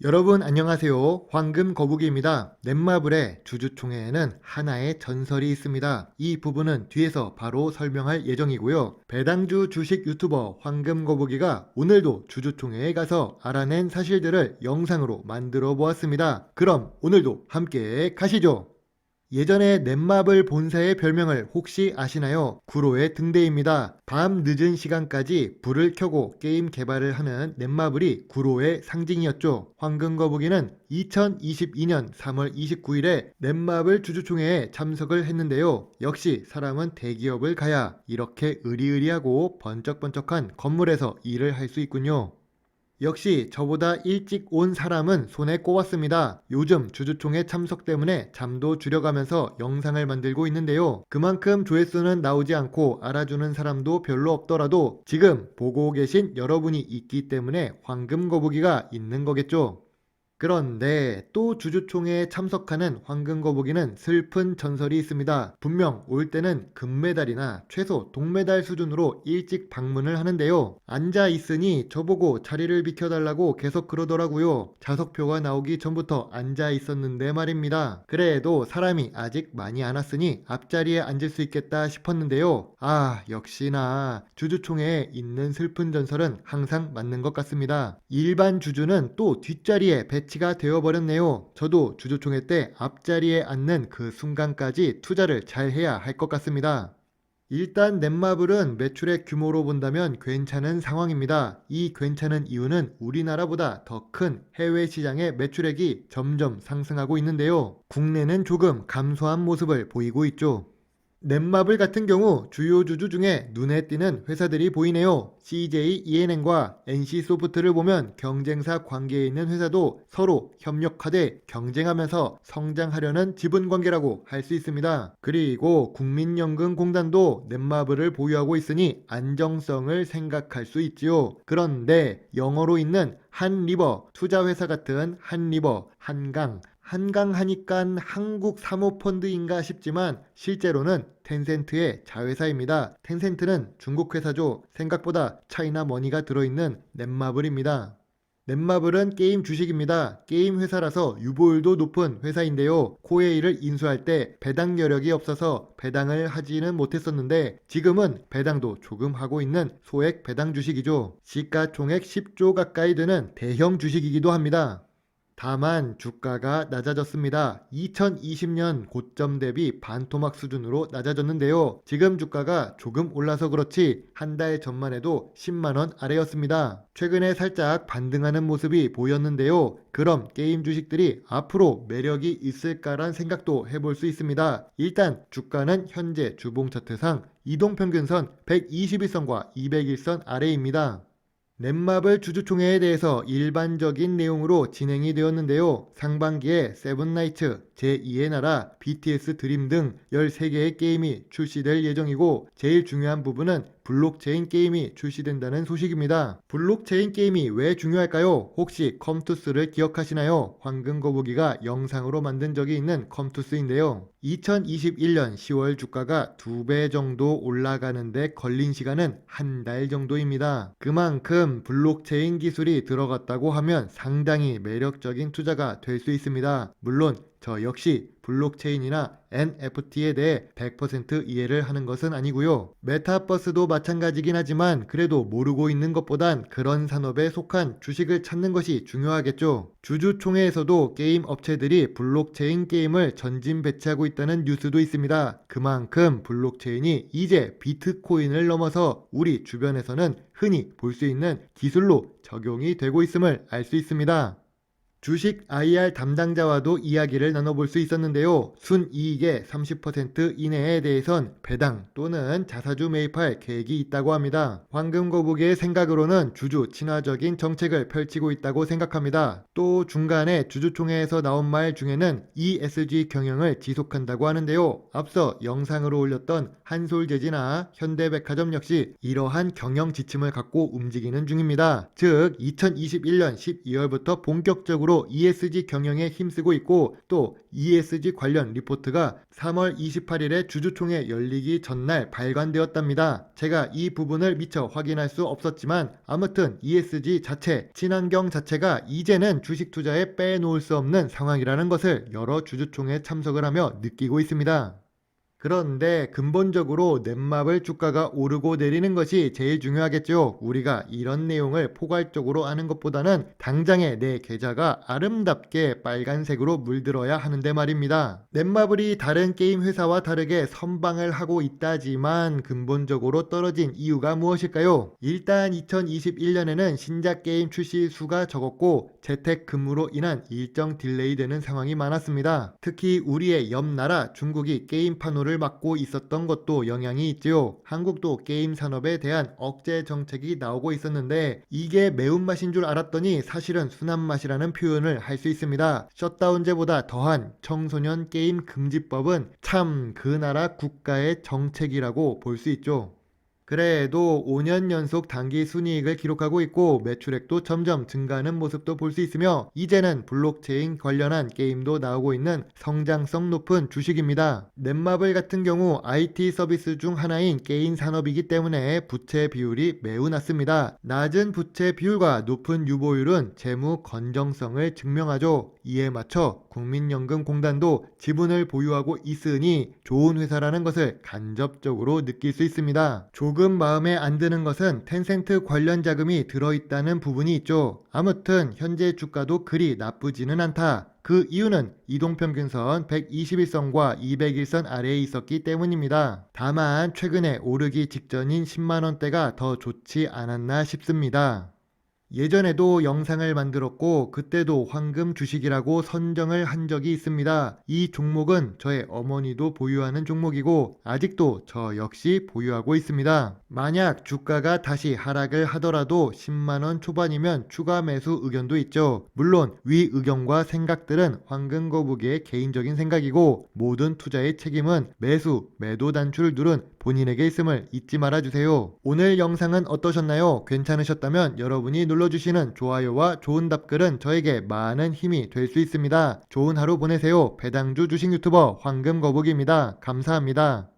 여러분 안녕하세요. 황금거북이입니다. 넷마블의 주주총회에는 하나의 전설이 있습니다. 이 부분은 뒤에서 바로 설명할 예정이고요. 배당주 주식 유튜버 황금거북이가 오늘도 주주총회에 가서 알아낸 사실들을 영상으로 만들어 보았습니다. 그럼 오늘도 함께 가시죠. 예전에 넷마블 본사의 별명을 혹시 아시나요? 구로의 등대입니다. 밤 늦은 시간까지 불을 켜고 게임 개발을 하는 넷마블이 구로의 상징이었죠. 황금거북이는 2022년 3월 29일에 넷마블 주주총회에 참석을 했는데요. 역시 사람은 대기업을 가야 이렇게 으리으리하고 번쩍번쩍한 건물에서 일을 할 수 있군요. 역시 저보다 일찍 온 사람은 손에 꼽았습니다. 요즘 주주총회 참석 때문에 잠도 줄여가면서 영상을 만들고 있는데요. 그만큼 조회수는 나오지 않고 알아주는 사람도 별로 없더라도 지금 보고 계신 여러분이 있기 때문에 황금거북이가 있는 거겠죠. 그런데 또 주주총회에 참석하는 황금거북이는 슬픈 전설이 있습니다. 분명 올 때는 금메달이나 최소 동메달 수준으로 일찍 방문을 하는데요. 앉아 있으니 저보고 자리를 비켜달라고 계속 그러더라고요. 좌석표가 나오기 전부터 앉아 있었는데 말입니다. 그래도 사람이 아직 많이 안 왔으니 앞자리에 앉을 수 있겠다 싶었는데요. 역시나 주주총회에 있는 슬픈 전설은 항상 맞는 것 같습니다. 일반 주주는 또 뒷자리에 배치가 되어버렸네요. 저도 주주총회 때 앞자리에 앉는 그 순간까지 투자를 잘 해야 할 것 같습니다. 일단 넷마블은 매출의 규모로 본다면 괜찮은 상황입니다. 이 괜찮은 이유는 우리나라보다 더 큰 해외 시장의 매출액이 점점 상승하고 있는데요. 국내는 조금 감소한 모습을 보이고 있죠. 넷마블 같은 경우 주요 주주 중에 눈에 띄는 회사들이 보이네요. CJ ENM과 NC소프트를 보면 경쟁사 관계에 있는 회사도 서로 협력하되 경쟁하면서 성장하려는 지분관계라고 할 수 있습니다. 그리고 국민연금공단도 넷마블을 보유하고 있으니 안정성을 생각할 수 있지요. 그런데 영어로 있는 한리버 투자회사 같은 한리버, 한강 하니깐 한국 사모펀드인가 싶지만 실제로는 텐센트의 자회사입니다. 텐센트는 중국 회사죠. 생각보다 차이나 머니가 들어있는 넷마블입니다. 넷마블은 게임 주식입니다. 게임 회사라서 유보율도 높은 회사인데요. 코웨이를 인수할 때 배당 여력이 없어서 배당을 하지는 못했었는데 지금은 배당도 조금 하고 있는 소액 배당 주식이죠. 시가총액 10조 가까이 되는 대형 주식이기도 합니다. 다만 주가가 낮아졌습니다. 2020년 고점 대비 반토막 수준으로 낮아졌는데요. 지금 주가가 조금 올라서 그렇지 한 달 전만 해도 10만원 아래였습니다. 최근에 살짝 반등하는 모습이 보였는데요. 그럼 게임 주식들이 앞으로 매력이 있을까란 생각도 해볼 수 있습니다. 일단 주가는 현재 주봉 차트상 이동평균선 121선과 201선 아래입니다. 넷마블 주주총회에 대해서 일반적인 내용으로 진행이 되었는데요. 상반기에 세븐나이츠, 제2의 나라, BTS 드림 등 13개의 게임이 출시될 예정이고 제일 중요한 부분은 블록체인 게임이 출시된다는 소식입니다. 블록체인 게임이 왜 중요할까요? 혹시 컴투스를 기억하시나요? 황금거북이가 영상으로 만든 적이 있는 컴투스인데요. 2021년 10월 주가가 2배 정도 올라가는데 걸린 시간은 한 달 정도입니다. 그만큼 블록체인 기술이 들어갔다고 하면 상당히 매력적인 투자가 될 수 있습니다. 물론 저 역시 블록체인이나 NFT에 대해 100% 이해를 하는 것은 아니고요. 메타버스도 마찬가지긴 하지만 그래도 모르고 있는 것보단 그런 산업에 속한 주식을 찾는 것이 중요하겠죠. 주주총회에서도 게임 업체들이 블록체인 게임을 전진 배치하고 있다는 뉴스도 있습니다. 그만큼 블록체인이 이제 비트코인을 넘어서 우리 주변에서는 흔히 볼 수 있는 기술로 적용이 되고 있음을 알 수 있습니다. 주식 IR 담당자와도 이야기를 나눠볼 수 있었는데요. 순이익의 30% 이내에 대해선 배당 또는 자사주 매입할 계획이 있다고 합니다. 황금거북이의 생각으로는 주주 친화적인 정책을 펼치고 있다고 생각합니다. 또 중간에 주주총회에서 나온 말 중에는 ESG 경영을 지속한다고 하는데요. 앞서 영상으로 올렸던 한솔재지나 현대백화점 역시 이러한 경영 지침을 갖고 움직이는 중입니다. 즉 2021년 12월부터 본격적으로 ESG 경영에 힘쓰고 있고 또 ESG 관련 리포트가 3월 28일에 주주총회 열리기 전날 발간되었답니다. 제가 이 부분을 미처 확인할 수 없었지만 아무튼 ESG 자체, 친환경 자체가 이제는 주식 투자에 빼놓을 수 없는 상황이라는 것을 여러 주주총회에 참석을 하며 느끼고 있습니다. 그런데 근본적으로 넷마블 주가가 오르고 내리는 것이 제일 중요하겠죠. 우리가 이런 내용을 포괄적으로 아는 것보다는 당장에 내 계좌가 아름답게 빨간색으로 물들어야 하는데 말입니다. 넷마블이 다른 게임 회사와 다르게 선방을 하고 있다지만 근본적으로 떨어진 이유가 무엇일까요? 일단 2021년에는 신작 게임 출시 수가 적었고 재택근무로 인한 일정 딜레이 되는 상황이 많았습니다. 특히 우리의 옆 나라 중국이 게임 판호를 맡고 있었던 것도 영향이 있지요. 한국도 게임 산업에 대한 억제 정책이 나오고 있었는데 이게 매운맛인 줄 알았더니 사실은 순한맛이라는 표현을 할 수 있습니다. 셧다운제보다 더한 청소년 게임 금지법은 참 그 나라 국가의 정책이라고 볼 수 있죠. 그래도 5년 연속 단기 순이익을 기록하고 있고 매출액도 점점 증가하는 모습도 볼 수 있으며 이제는 블록체인 관련한 게임도 나오고 있는 성장성 높은 주식입니다. 넷마블 같은 경우 IT 서비스 중 하나인 게임 산업이기 때문에 부채 비율이 매우 낮습니다. 낮은 부채 비율과 높은 유보율은 재무 건정성을 증명하죠. 이에 맞춰 국민연금공단도 지분을 보유하고 있으니 좋은 회사라는 것을 간접적으로 느낄 수 있습니다. 조금 마음에 안 드는 것은 텐센트 관련 자금이 들어있다는 부분이 있죠. 아무튼 현재 주가도 그리 나쁘지는 않다. 그 이유는 이동평균선 121선과 201선 아래에 있었기 때문입니다. 다만 최근에 오르기 직전인 10만원대가 더 좋지 않았나 싶습니다. 예전에도 영상을 만들었고 그때도 황금 주식이라고 선정을 한 적이 있습니다. 이 종목은 저의 어머니도 보유하는 종목이고 아직도 저 역시 보유하고 있습니다. 만약 주가가 다시 하락을 하더라도 10만원 초반이면 추가 매수 의견도 있죠. 물론 위 의견과 생각들은 황금거북이의 개인적인 생각이고 모든 투자의 책임은 매수, 매도 단추를 누른 본인에게 있음을 잊지 말아주세요. 오늘 영상은 어떠셨나요? 괜찮으셨다면 여러분이 눌러주시는 좋아요와 좋은 답글은 저에게 많은 힘이 될 수 있습니다. 좋은 하루 보내세요. 배당주 주식 유튜버 황금거북이입니다. 감사합니다.